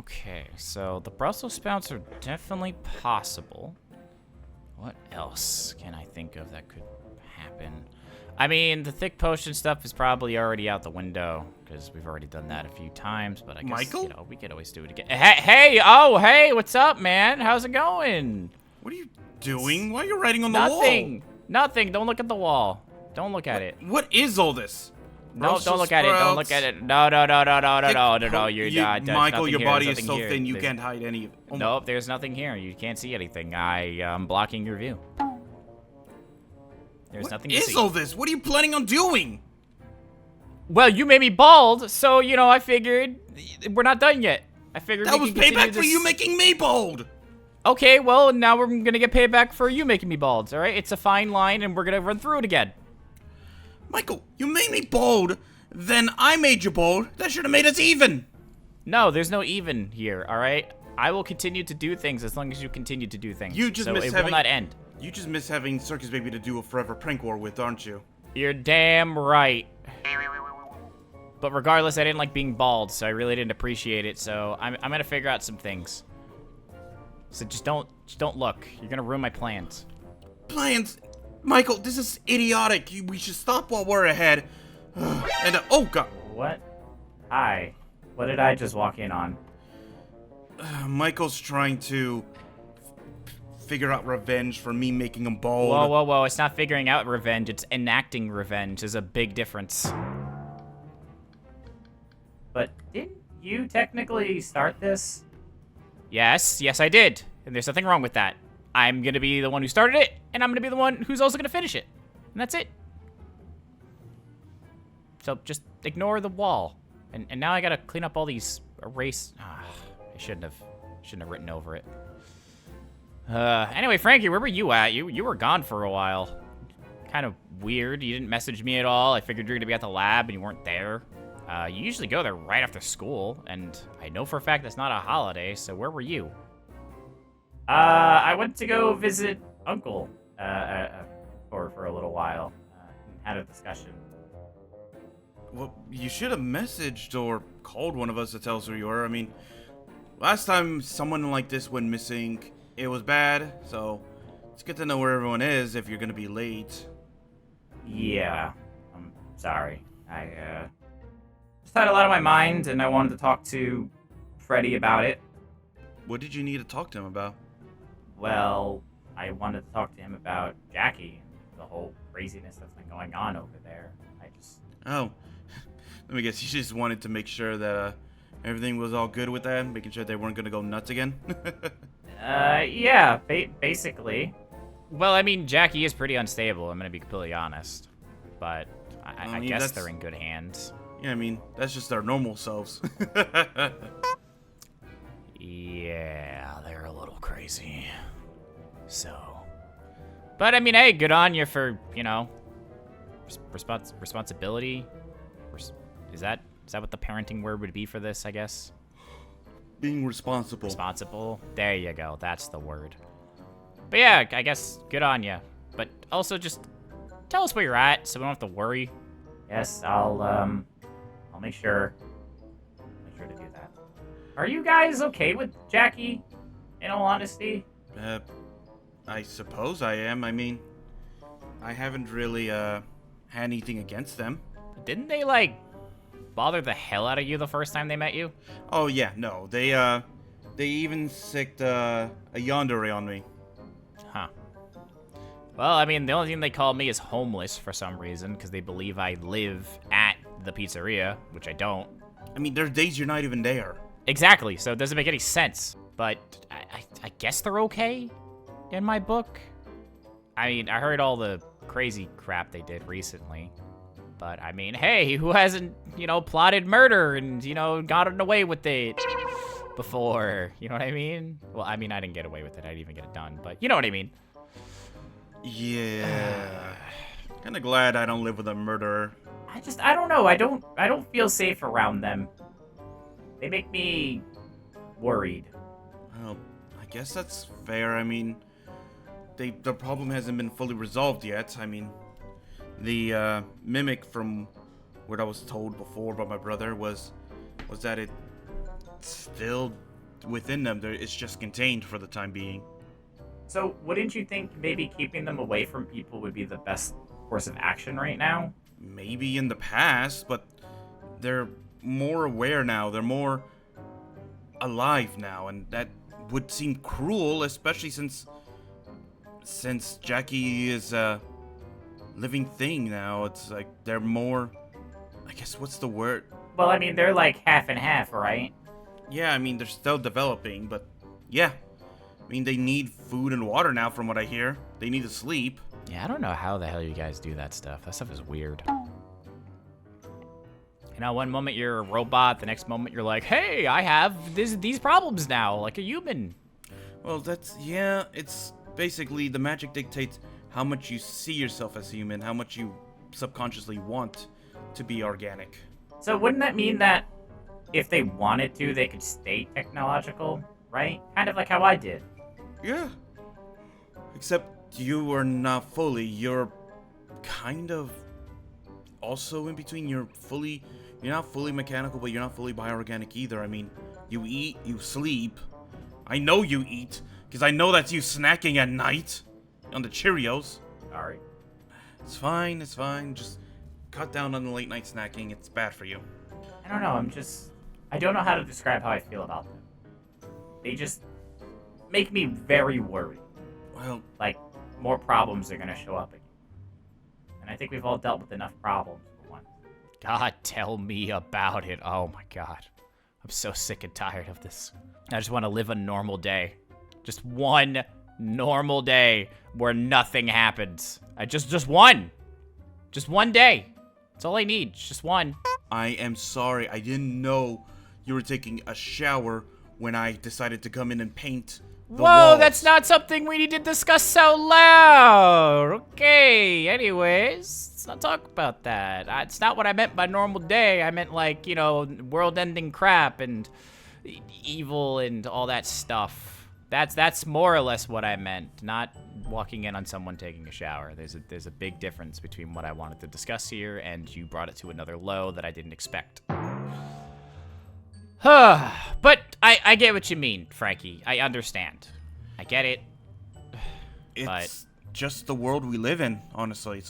Okay, so the Brussels sprouts are definitely possible. What else can I think of that could happen? I mean, the thick potion stuff is probably already out the window because we've already done that a few times. But I guess Michael? you know we could always do it again. Hey, what's up, man? How's it going? What are you doing? Why are you writing on the wall? Nothing. Don't look at the wall. Don't look at it. What is all this? No, don't look at it. Don't look at it. No. You're not. Michael, your body is There's so nothing thin you here. can't hide any of it. Oh Nope, there's nothing here. You can't see anything. I'm blocking your view. There's nothing to What see. is all this? What are you planning on doing? Well, you made me bald, so, you know, I figured we're not done yet. I figured That we was could continue payback for this- you making me bald. Okay, well, now we're gonna get payback for you making me bald, all right? It's a fine line, and we're gonna run through it again. Michael, you made me bald, then I made you bald. That should have made us even. No, there's no even here, all right? I will continue to do things as long as you continue to do things. You just so miss it having- will not end. You just miss having Circus Baby to do a forever prank war with, aren't you? You're damn right. But regardless, I didn't like being bald, so I really didn't appreciate it. So I'm gonna figure out some things. So just don't look. You're gonna ruin my plans. Plans? Michael, this is idiotic. We should stop while we're ahead. And, oh god. What? Hi. What did I just walk in on? Michael's trying to figure out revenge for me making him bald. Whoa. It's not figuring out revenge. It's enacting revenge. There's a big difference. But didn't you technically start this? Yes, I did. And there's nothing wrong with that. I'm gonna be the one who started it, and I'm gonna be the one who's also gonna finish it. And that's it. So just ignore the wall. And now I gotta clean up all these erase. I shouldn't have written over it. Anyway, Frankie, where were you at? You were gone for a while. Kind of weird. You didn't message me at all. I figured you were gonna be at the lab and you weren't there. You usually go there right after school, and I know for a fact that's not a holiday, so where were you? I went to go visit Uncle, for a little while, had a discussion. Well, you should have messaged or called one of us to tell us where you were. I mean, last time someone like this went missing, it was bad, so it's good to know where everyone is if you're gonna be late. Yeah, I'm sorry. I just had a lot on my mind, and I wanted to talk to Freddy about it. What did you need to talk to him about? Well, I wanted to talk to him about Jackie, the whole craziness that's been going on over there. Oh, let me guess, you just wanted to make sure that everything was all good with that, making sure they weren't gonna go nuts again? Yeah, basically. Well, I mean, Jackie is pretty unstable, I'm gonna be completely honest. But I mean, guess that's- they're in good hands. Yeah, I mean, that's just our normal selves. Yeah, they're a little crazy. So. But, I mean, hey, good on you for, you know, responsibility. Is that what the parenting word would be for this, I guess? Being responsible. Responsible? There you go, that's the word. But yeah, I guess good on you. But also just tell us where you're at so we don't have to worry. Yes, I'll make sure to do that. Are you guys okay with Jackie, in all honesty? I suppose I am. I mean, I haven't really, had anything against them. Didn't they, like, bother the hell out of you the first time they met you? Oh, yeah, no. They even sicked, a yandere on me. Huh. Well, I mean, the only thing they call me is homeless for some reason, because they believe I live at the pizzeria, which I don't. I mean, there's days you're not even there. Exactly, so it doesn't make any sense. But I guess they're okay in my book. I mean, I heard all the crazy crap they did recently. But, I mean, hey, who hasn't, you know, plotted murder and, you know, gotten away with it before? You know what I mean? Well, I mean, I didn't get away with it. I didn't even get it done. But you know what I mean. Yeah. Kinda glad I don't live with a murderer. I don't know. I don't feel safe around them. They make me worried. Well, I guess that's fair. I mean, the problem hasn't been fully resolved yet. I mean, the mimic, from what I was told before by my brother, was that it still within them. It's just contained for the time being. So, wouldn't you think maybe keeping them away from people would be the best course of action right now? Maybe in the past, but they're more aware now. They're more alive now, and that would seem cruel, especially since Jackie is a living thing now. It's like they're more, I guess, what's the word? Well, I mean, they're like half and half, right? Yeah, I mean, they're still developing, but yeah. I mean, they need food and water now, from what I hear. They need to sleep. Yeah, I don't know how the hell you guys do that stuff. That stuff is weird. You know, one moment you're a robot, the next moment you're like, hey, I have these problems now, like a human. Well, yeah, it's basically the magic dictates how much you see yourself as human, how much you subconsciously want to be organic. So wouldn't that mean that if they wanted to, they could stay technological, right? Kind of like how I did. Yeah. Except you are not fully. You're kind of also in between. You're not fully mechanical, but you're not fully bioorganic either. I mean, you eat, you sleep. I know you eat, because I know that's you snacking at night on the Cheerios. Sorry. It's fine, just cut down on the late night snacking. It's bad for you. I don't know, I don't know how to describe how I feel about them. They just make me very worried. Well, like, more problems are gonna show up again. And I think we've all dealt with enough problems for once. God, tell me about it. Oh my god. I'm so sick and tired of this. I just want to live a normal day. Just one normal day where nothing happens. Just one. Just one day. That's all I need. Just one. I am sorry. I didn't know you were taking a shower when I decided to come in and paint the walls. That's not something we need to discuss so loud. Okay, anyways, let's not talk about that. It's not what I meant by normal day. I meant like, you know, world-ending crap and evil and all that stuff. That's more or less what I meant, not walking in on someone taking a shower. There's a big difference between what I wanted to discuss here, and you brought it to another low that I didn't expect. But I get what you mean, Frankie. I understand. I get it. It's just the world we live in, honestly.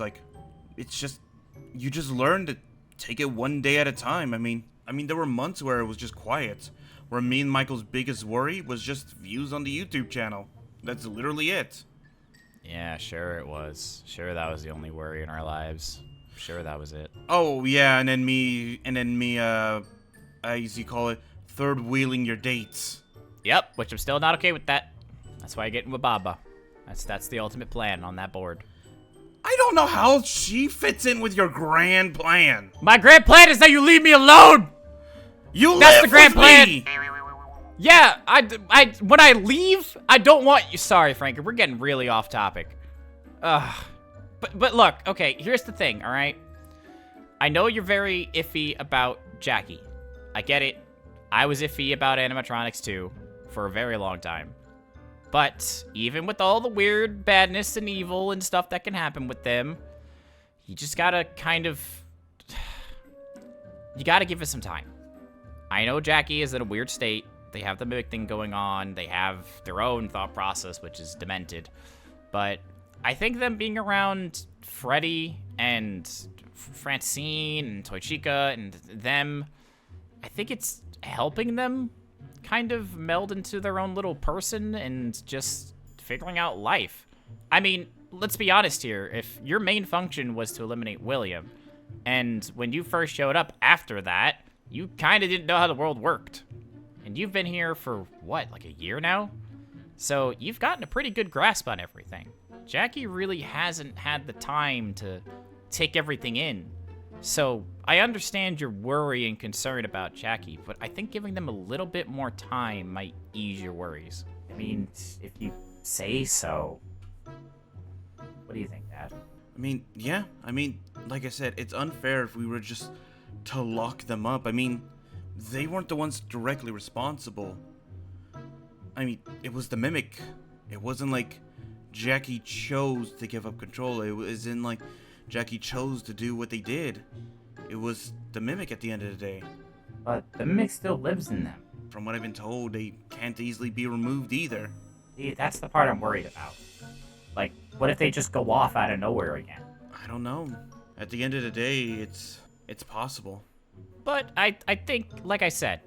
You just learn to take it one day at a time. I mean, there were months where it was just quiet, where me and Michael's biggest worry was just views on the YouTube channel. That's literally it. Yeah, sure it was. Sure that was the only worry in our lives. Sure that was it. Oh, yeah, and then me, as you call it, third wheeling your dates. Yep, which I'm still not okay with that. That's why I get in with Baba. That's the ultimate plan on that board. I don't know how she fits in with your grand plan. My grand plan is that you leave me alone! That's the grand plan! Yeah, when I leave, I don't want you. Sorry, Frankie, we're getting really off topic. But look, okay, here's the thing, all right? I know you're very iffy about Jackie. I get it. I was iffy about animatronics too, for a very long time. But even with all the weird badness and evil and stuff that can happen with them, you just gotta you gotta give it some time. I know Jackie is in a weird state. They have the mimic thing going on. They have their own thought process, which is demented. But I think them being around Freddy and Francine and Toy Chica and them, I think it's helping them kind of meld into their own little person and just figuring out life. I mean, let's be honest here. If your main function was to eliminate William, and when you first showed up after that, you kind of didn't know how the world worked. And you've been here for, what, like a year now? So you've gotten a pretty good grasp on everything. Jackie really hasn't had the time to take everything in. So I understand your worry and concern about Jackie, but I think giving them a little bit more time might ease your worries. I mean, if you say so. What do you think, Dad? I mean, yeah. I mean, like I said, it's unfair if we were just to lock them up. I mean, they weren't the ones directly responsible. I mean, it was the mimic. It wasn't like Jackie chose to give up control. It wasn't like Jackie chose to do what they did. It was the mimic at the end of the day. But the mimic still lives in them. from what I've been told, they can't easily be removed either. See, that's the part I'm worried about. Like, what if they just go off out of nowhere again? I don't know. At the end of the day, it's possible. But I think, like I said,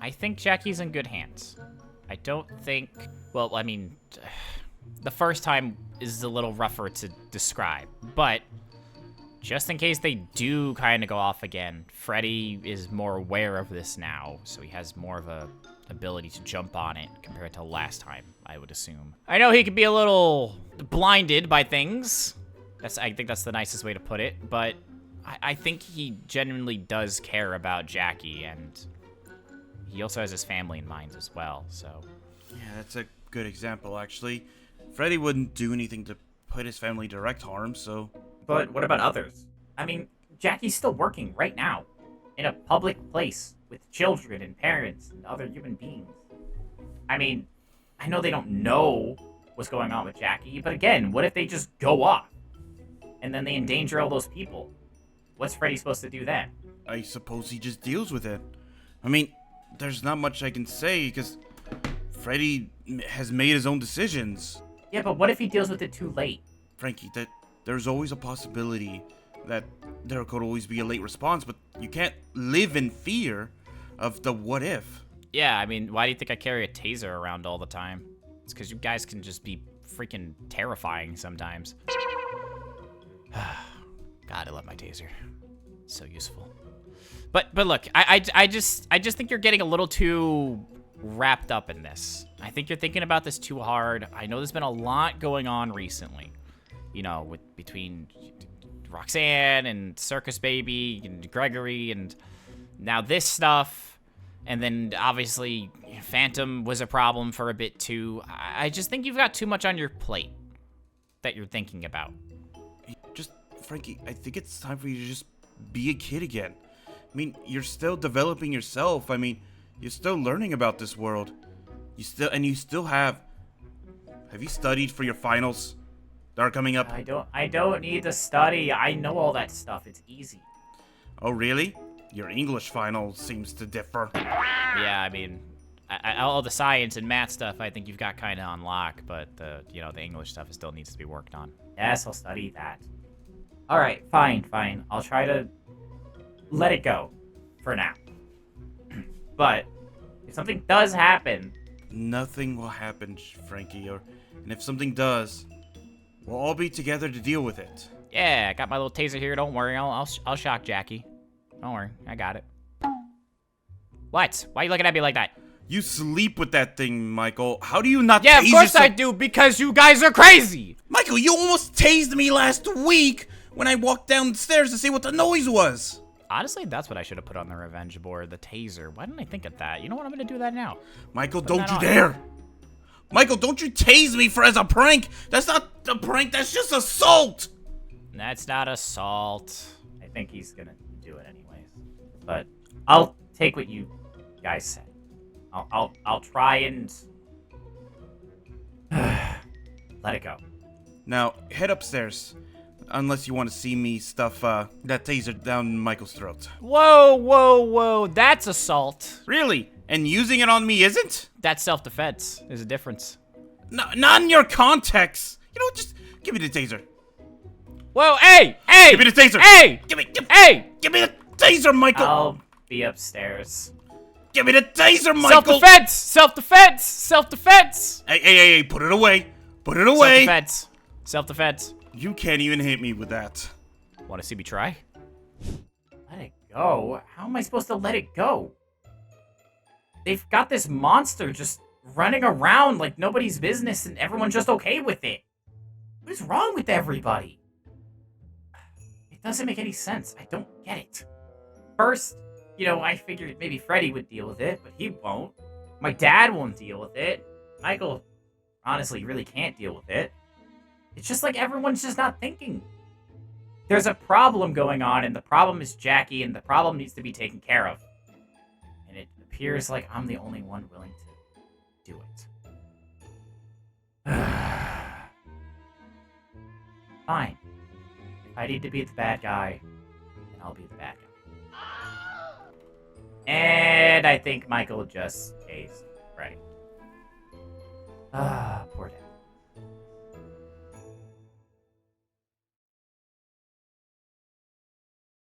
I think Jackie's in good hands. I don't think, well, I mean, the first time is a little rougher to describe, but just in case they do kind of go off again, Freddy is more aware of this now, so he has more of a ability to jump on it compared to last time, I would assume. I know he could be a little blinded by things. I think that's the nicest way to put it, but I think he genuinely does care about Jackie, and he also has his family in mind as well, so. Yeah, that's a good example, actually. Freddy wouldn't do anything to put his family direct harm, so. But what about others? I mean, Jackie's still working right now, in a public place, with children and parents and other human beings. I mean, I know they don't know what's going on with Jackie, but again, what if they just go off? And then they endanger all those people? What's Freddy supposed to do then? I suppose he just deals with it. I mean, there's not much I can say, because Freddy has made his own decisions. Yeah, but what if he deals with it too late? Frankie, there's always a possibility that there could always be a late response, but you can't live in fear of the what if. Yeah, I mean, why do you think I carry a taser around all the time? It's because you guys can just be freaking terrifying sometimes. God, I love my taser. It's so useful. But look, I just think you're getting a little too wrapped up in this. I think you're thinking about this too hard. I know there's been a lot going on recently. You know, between Roxanne and Circus Baby and Gregory and now this stuff. And then obviously Phantom was a problem for a bit too. I just think you've got too much on your plate that you're thinking about. Just, Frankie, I think it's time for you to just be a kid again. I mean, you're still developing yourself. I mean, you're still learning about this world. You still have you studied for your finals that are coming up? I don't need to study. I know all that stuff. It's easy. Oh, really? Your English final seems to differ. Yeah, I mean, all the science and math stuff I think you've got kind of on lock, but the English stuff still needs to be worked on. Yes, I'll study that. All right, fine. I'll try to let it go for now. But if something does happen, nothing will happen, Frankie. And if something does, we'll all be together to deal with it. Yeah, I got my little taser here. Don't worry, I'll shock Jackie. Don't worry, I got it. What? Why are you looking at me like that? You sleep with that thing, Michael. How do you not? Yeah, of course I do, because you guys are crazy. Michael, you almost tased me last week when I walked downstairs to see what the noise was. Honestly, that's what I should have put on the revenge board, the taser. Why didn't I think of that? You know what? I'm gonna do that now. Michael, don't you dare! Michael, don't you tase me as a prank! That's not a prank, that's just assault! That's not assault. I think he's gonna do it anyways. But I'll take what you guys said. I'll try and let it go. Now, head upstairs. Unless you want to see me stuff that taser down Michael's throat. Whoa. That's assault. Really? And using it on me isn't? That's self-defense. There's a difference. No, not in your context. You know what? Just give me the taser. Whoa, hey! Give me the taser! Hey! Give me the taser, Michael! I'll be upstairs. Give me the taser, Michael! Self-defense! Hey, put it away. Put it away. Self-defense. You can't even hit me with that. Want to see me try? Let it go? How am I supposed to let it go? They've got this monster just running around like nobody's business and everyone's just okay with it. What is wrong with everybody? It doesn't make any sense. I don't get it. First, I figured maybe Freddy would deal with it, but he won't. My dad won't deal with it. Michael, honestly, really can't deal with it. It's just like everyone's just not thinking. There's a problem going on, and the problem is Jackie, and the problem needs to be taken care of. And it appears like I'm the only one willing to do it. Fine. If I need to be the bad guy, then I'll be the bad guy. And I think Michael just case. Right. Ah.